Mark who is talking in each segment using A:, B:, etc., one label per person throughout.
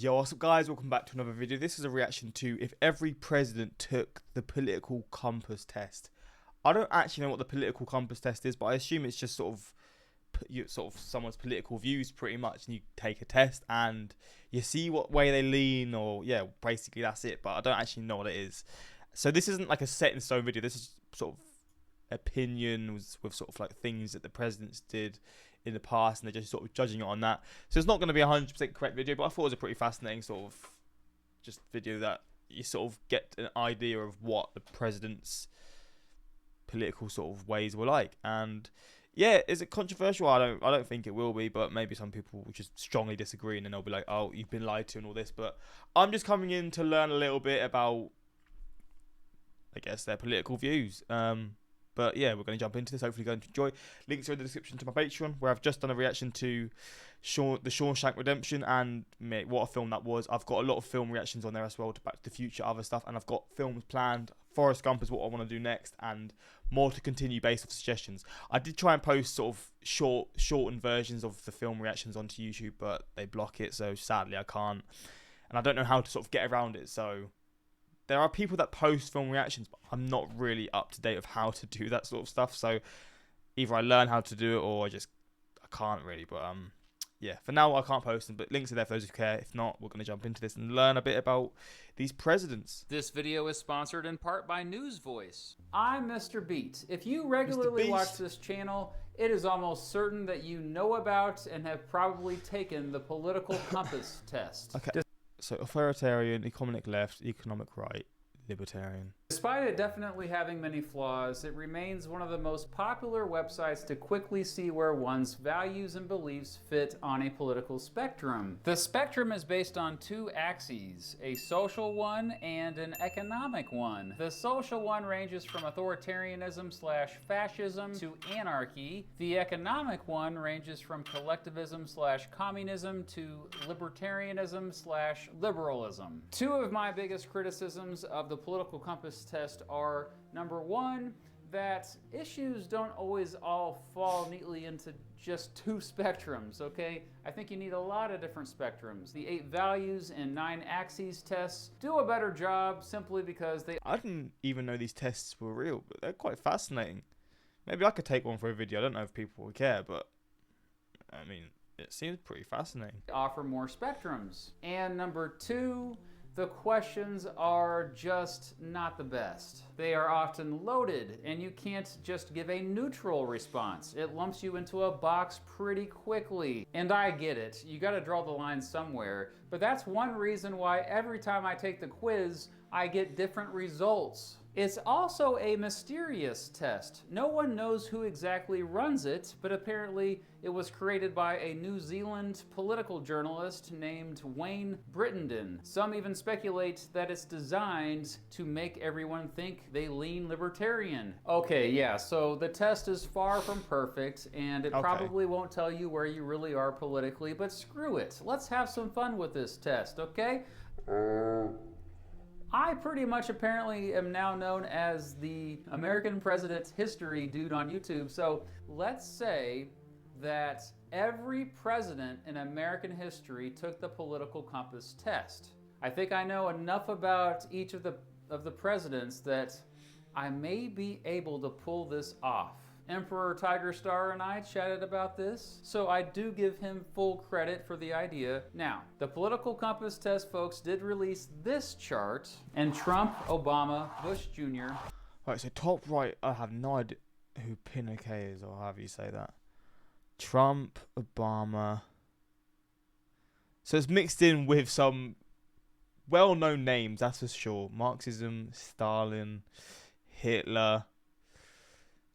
A: Yo, what's up guys, welcome back to another video. This is a reaction to if every president took the political compass test. I don't actually know what the political compass test is, but I assume it's just sort of someone's political views pretty much, and you take a test and you see what way they lean, or yeah, basically that's it, but I don't actually know what it is. So this isn't like a set in stone video, this is sort of opinions with sort of like things that the presidents did in the past, and they're just sort of judging it on that. So it's not going to be a 100% correct video, but I thought it was a pretty fascinating sort of just video that you sort of get an idea of what the president's political sort of ways were like. And yeah, is it controversial? I don't think it will be, but maybe some people will just strongly disagree, and then they'll be like, oh, you've been lied to and all this. But I'm just coming in to learn a little bit about, I guess, their political views. But yeah, we're going to jump into this. Hopefully you're going to enjoy. Links are in the description to my Patreon, where I've just done a reaction to the Shawshank Redemption, and mate, what a film that was. I've got a lot of film reactions on there as well, to Back to the Future, other stuff, and I've got films planned. Forrest Gump is what I want to do next, and more to continue based off suggestions. I did try and post sort of shortened versions of the film reactions onto YouTube, but they block it, so sadly I can't. And I don't know how to sort of get around it, so there are people that post film reactions, but I'm not really up to date of how to do that sort of stuff. So either I learn how to do it, or I can't really. But yeah, for now I can't post them, but links are there for those who care. If not, we're going to jump into this and learn a bit about these presidents.
B: This video is sponsored in part by News Voice. I'm Mr. Beat. If you regularly watch this channel, it is almost certain that you know about and have probably taken the political compass test.
A: Okay. So authoritarian, economic left, economic right, libertarian.
B: Despite it definitely having many flaws, it remains one of the most popular websites to quickly see where one's values and beliefs fit on a political spectrum. The spectrum is based on two axes, a social one and an economic one. The social one ranges from authoritarianism/fascism to anarchy. The economic one ranges from collectivism/communism to libertarianism/liberalism. Two of my biggest criticisms of the political compass test are, number one, that issues don't always all fall neatly into just two spectrums, okay? I think you need a lot of different spectrums. The 8 values and 9 axes tests do a better job simply because they...
A: I didn't even know these tests were real, but they're quite fascinating. Maybe I could take one for a video. I don't know if people would care, but I mean, it seems pretty fascinating.
B: Offer more spectrums. And number 2, the questions are just not the best. They are often loaded, and you can't just give a neutral response. It lumps you into a box pretty quickly. And I get it, you gotta draw the line somewhere, but that's one reason why every time I take the quiz, I get different results. It's also a mysterious test. No one knows who exactly runs it, but apparently it was created by a New Zealand political journalist named Wayne Brittenden. Some even speculate that it's designed to make everyone think they lean libertarian. Okay, yeah, so the test is far from perfect, and it probably won't tell you where you really are politically, but screw it. Let's have some fun with this test, okay? I pretty much apparently am now known as the American President's History dude on YouTube. So let's say that every president in American history took the political compass test. I think I know enough about each of the presidents that I may be able to pull this off. Emperor Tiger Star and I chatted about this, so I do give him full credit for the idea. Now, the political compass test folks did release this chart, and Trump, Obama, Bush Jr.
A: Right, so top right, I have no idea who Pinochet is, or however you say that. Trump, Obama. So it's mixed in with some well-known names, that's for sure. Marxism, Stalin, Hitler.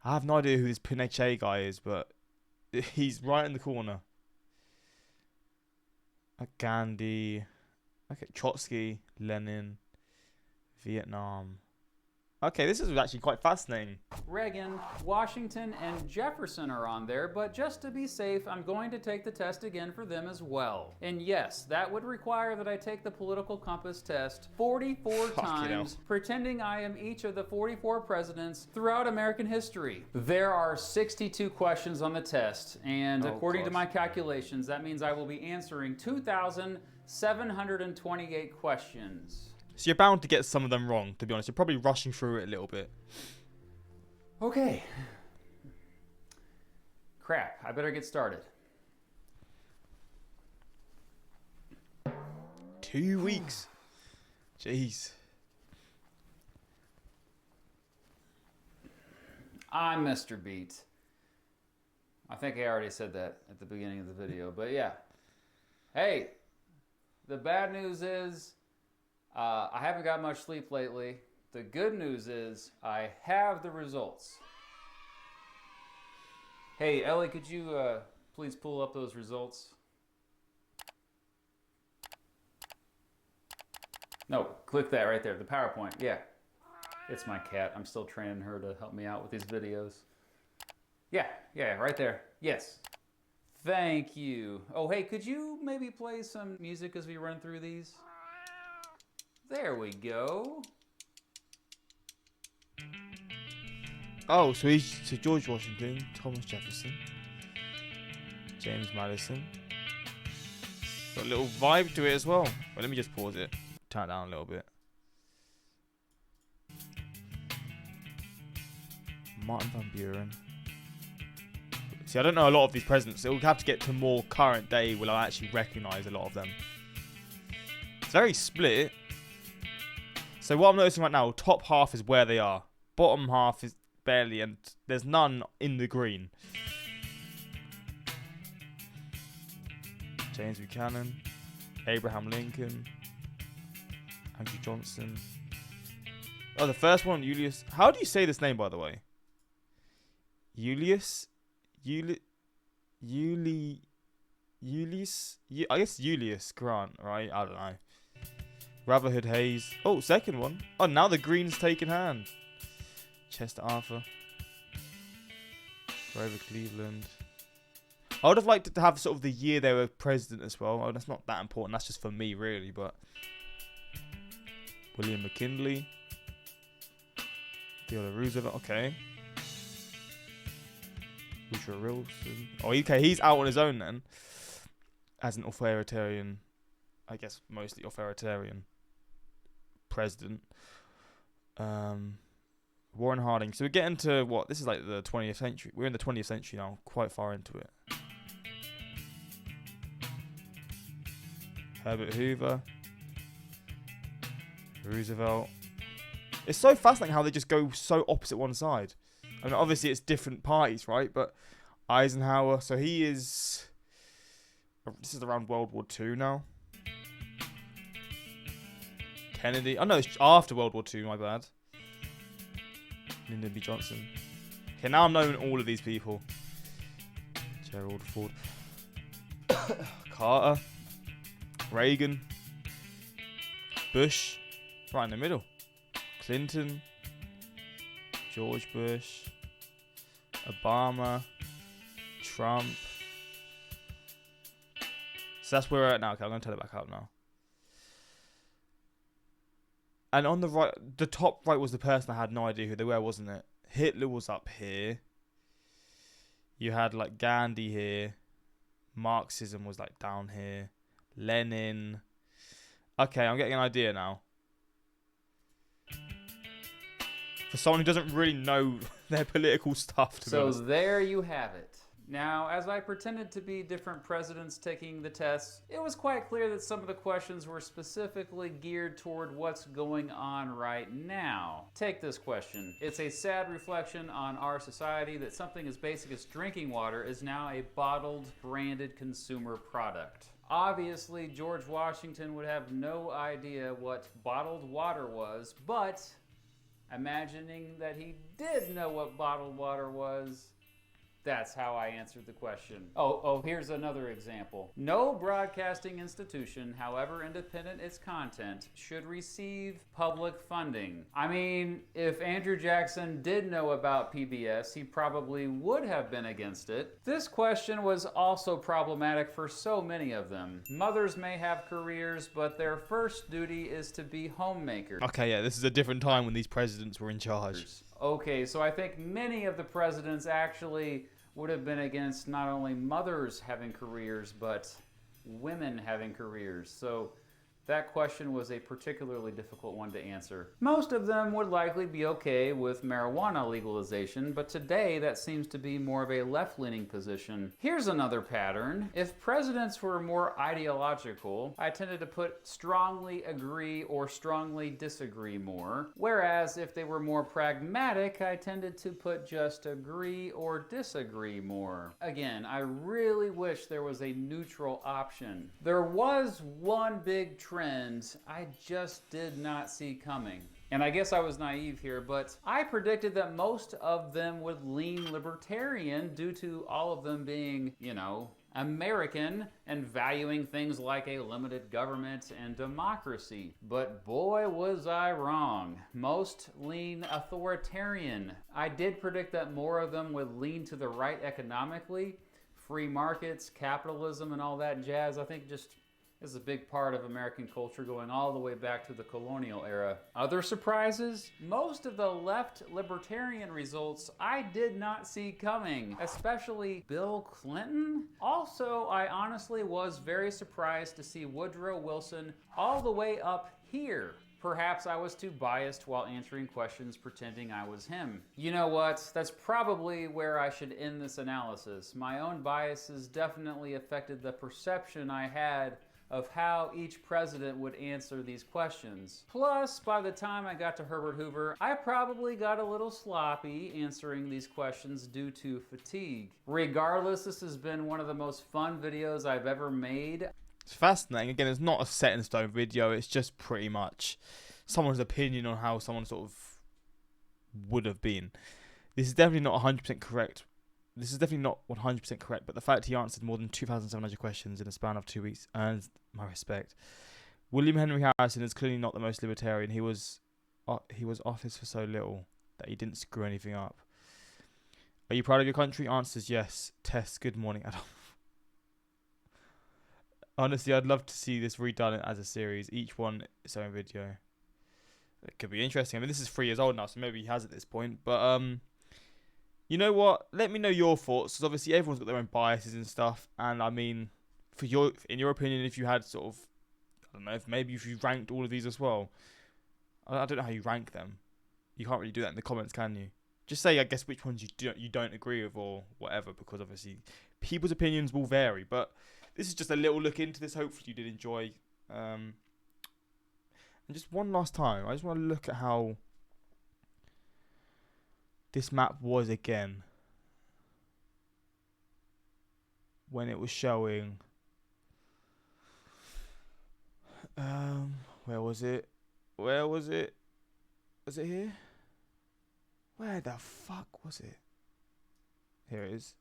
A: I have no idea who this Pinochet guy is, but he's right in the corner. Gandhi. Okay, Trotsky, Lenin, Vietnam. Okay, this is actually quite fascinating.
B: Reagan, Washington, and Jefferson are on there, but just to be safe, I'm going to take the test again for them as well. And yes, that would require that I take the political compass test 44 times, pretending I am each of the 44 presidents throughout American history. There are 62 questions on the test, and according to my calculations, that means I will be answering 2,000 728 questions.
A: So you're bound to get some of them wrong, to be honest. You're probably rushing through it a little bit.
B: Okay. Crap, I better get started.
A: 2 weeks. Jeez.
B: I'm Mr. Beat. I think I already said that at the beginning of the video, but yeah. Hey, the bad news is I haven't got much sleep lately. The good news is I have the results. Hey, Ellie, could you please pull up those results? No, click that right there, the PowerPoint. Yeah, it's my cat. I'm still training her to help me out with these videos. Yeah, right there. Yes. Thank you. Oh, hey, could you maybe play some music as we run through these? There we go.
A: Oh, so George Washington, Thomas Jefferson, James Madison. Got a little vibe to it as well. Well, let me just pause it. Turn it down a little bit. Martin Van Buren. See, I don't know a lot of these presidents. It will have to get to more current day will I actually recognise a lot of them. It's very split. So what I'm noticing right now, top half is where they are. Bottom half is barely, and there's none in the green. James Buchanan, Abraham Lincoln, Andrew Johnson. Oh, the first one, Julius. How do you say this name, by the way? Julius? I guess Julius Grant, right? I don't know. Rutherford Hayes. Oh, second one. Oh, now the Greens taking hand. Chester Arthur. Grover Cleveland. I would have liked to have sort of the year they were president as well. Oh, that's not that important. That's just for me, really. But William McKinley. Theodore Roosevelt. Okay. Woodrow Wilson. Oh, okay. He's out on his own then. As an authoritarian, I guess mostly authoritarian president. Warren Harding. So we're getting to what? This is like the 20th century. We're in the 20th century now, quite far into it. Herbert Hoover. Roosevelt. It's so fascinating how they just go so opposite one side. I mean, obviously it's different parties, right? But Eisenhower, so he is... This is around World War II now. Kennedy. Oh, no, it's after World War II, my bad. Lyndon B. Johnson. Okay, now I'm knowing all of these people. Gerald Ford. Carter. Reagan. Bush. Right in the middle. Clinton. George Bush. Obama. Trump. So that's where we're at now. Okay, I'm going to turn it back up now. And on the right, the top right was the person I had no idea who they were, wasn't it? Hitler was up here. You had like Gandhi here. Marxism was like down here. Lenin. Okay, I'm getting an idea now. For someone who doesn't really know their political stuff, to be honest.
B: So there you have it. Now, as I pretended to be different presidents taking the tests, it was quite clear that some of the questions were specifically geared toward what's going on right now. Take this question. It's a sad reflection on our society that something as basic as drinking water is now a bottled, branded consumer product. Obviously, George Washington would have no idea what bottled water was, but imagining that he did know what bottled water was, that's how I answered the question. Oh, here's another example. No broadcasting institution, however independent its content, should receive public funding. I mean, if Andrew Jackson did know about PBS, he probably would have been against it. This question was also problematic for so many of them. Mothers may have careers, but their first duty is to be homemakers.
A: Okay, yeah, this is a different time when these presidents were in charge.
B: Okay, so I think many of the presidents actually would have been against not only mothers having careers, but women having careers. So that question was a particularly difficult one to answer. Most of them would likely be okay with marijuana legalization, but today that seems to be more of a left-leaning position. Here's another pattern. If presidents were more ideological, I tended to put strongly agree or strongly disagree more, whereas if they were more pragmatic, I tended to put just agree or disagree more. Again, I really wish there was a neutral option. There was one big trend I just did not see coming. And I guess I was naive here, but I predicted that most of them would lean libertarian due to all of them being, you know, American and valuing things like a limited government and democracy. But boy, was I wrong. Most lean authoritarian. I did predict that more of them would lean to the right economically. Free markets, capitalism, and all that jazz, I think just is a big part of American culture going all the way back to the colonial era. Other surprises? Most of the left libertarian results I did not see coming, especially Bill Clinton. Also, I honestly was very surprised to see Woodrow Wilson all the way up here. Perhaps I was too biased while answering questions pretending I was him. You know what? That's probably where I should end this analysis. My own biases definitely affected the perception I had of how each president would answer these questions. Plus, by the time I got to Herbert Hoover, I probably got a little sloppy answering these questions due to fatigue. Regardless, this has been one of the most fun videos I've ever made.
A: It's fascinating. Again, it's not a set in stone video. It's just pretty much someone's opinion on how someone sort of would have been. This is definitely not 100% correct. This is definitely not 100% correct, but the fact he answered more than 2,700 questions in a span of 2 weeks earns my respect. William Henry Harrison is clearly not the most libertarian. He was office for so little that he didn't screw anything up. Are you proud of your country? Answers yes. Tess, good morning, Adolf. Honestly, I'd love to see this redone as a series, each one its own video. It could be interesting. I mean, this is 3 years old now, so maybe he has at this point, but you know what? Let me know your thoughts, because obviously everyone's got their own biases and stuff. And I mean, in your opinion, if you had sort of, I don't know, if you ranked all of these as well. I don't know how you rank them. You can't really do that in the comments, can you? Just say, I guess, which ones you don't agree with or whatever, because obviously people's opinions will vary. But this is just a little look into this. Hopefully you did enjoy. And just one last time, I just want to look at how this map was again when it was showing. Where was it? Was it here? Where the fuck was it? Here it is.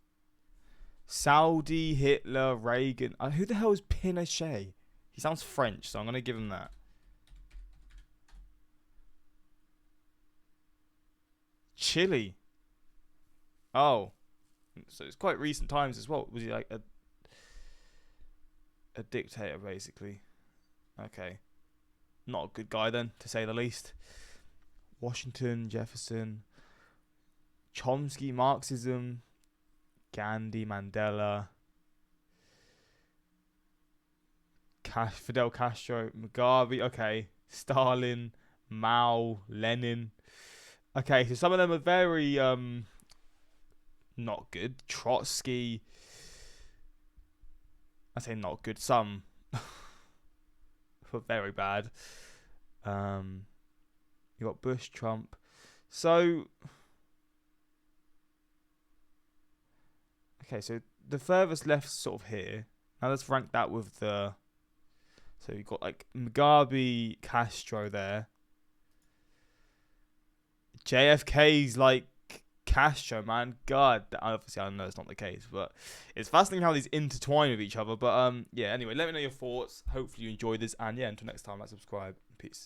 A: Saudi, Hitler, Reagan. Who the hell is Pinochet? He sounds French, so I'm gonna give him that. Chile. Oh, so it's quite recent times as well. Was he like a dictator basically? Okay, not a good guy then, to say the least. Washington, Jefferson, Chomsky, Marxism, Gandhi, Mandela, Fidel Castro, Mugabe. Okay, Stalin, Mao, Lenin. Okay, so some of them are very not good. Trotsky. I say not good. Some were very bad. You got Bush, Trump. So okay, so the furthest left sort of here. Now let's rank that with the. So you got like Mugabe, Castro there. JFK's like Castro, man. God, obviously I know it's not the case, but it's fascinating how these intertwine with each other. But yeah, anyway, let me know your thoughts. Hopefully you enjoyed this, and yeah, until next time, like, subscribe. Peace.